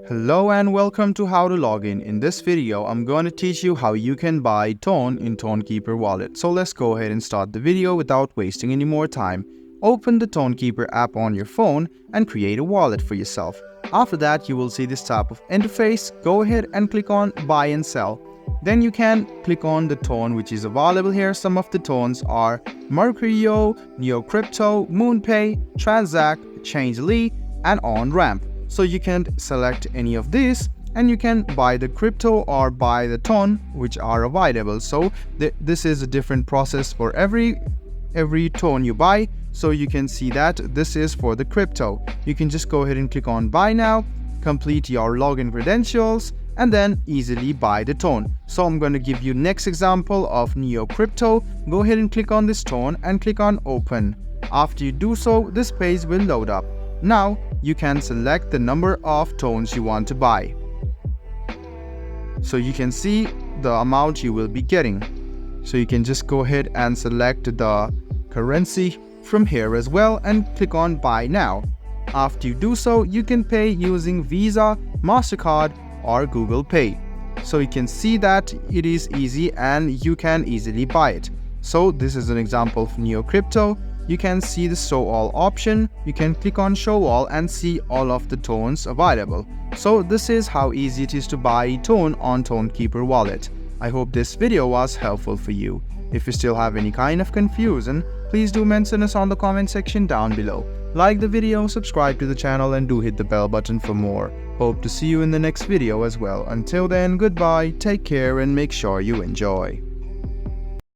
Hello and welcome to How to Login. In this video, I'm going to teach you how you can buy Tone in Tonkeeper wallet. So let's go ahead and start the video without wasting any more time. Open the Tonkeeper app on your phone and create a wallet for yourself. After that, you will see this type of interface. Go ahead and click on Buy and Sell. Then you can click on the tone which is available here. Some of the tones are Mercurio, Neo Crypto, MoonPay, Transact, Changely, and On-Ramp. So you can select any of these and you can buy the crypto or buy the tone which are available. So this is a different process for every tone you buy. So you can see that this is for the crypto. You can just go ahead and click on Buy Now, complete your login credentials, and then easily buy the tone. So I'm going to give you next example of Neo Crypto. Go ahead and click on this tone and click on Open. After you do so, this page will load up. Now you can select the number of tones you want to buy. So you can see the amount you will be getting. So you can just go ahead and select the currency from here as well and click on Buy Now. After you do so, you can pay using Visa, MasterCard, or Google Pay. So you can see that it is easy and you can easily buy it. So this is an example of Neo Crypto. You can see the Show All option. You can click on Show All and see all of the tones available. So this is how easy it is to buy tone on Tonkeeper wallet. I hope this video was helpful for you. If you still have any kind of confusion, please do mention us on the comment section down below. Like the video, subscribe to the channel, and do hit the bell button for more. Hope to see you in the next video as well. Until then, goodbye, take care, and make sure you enjoy.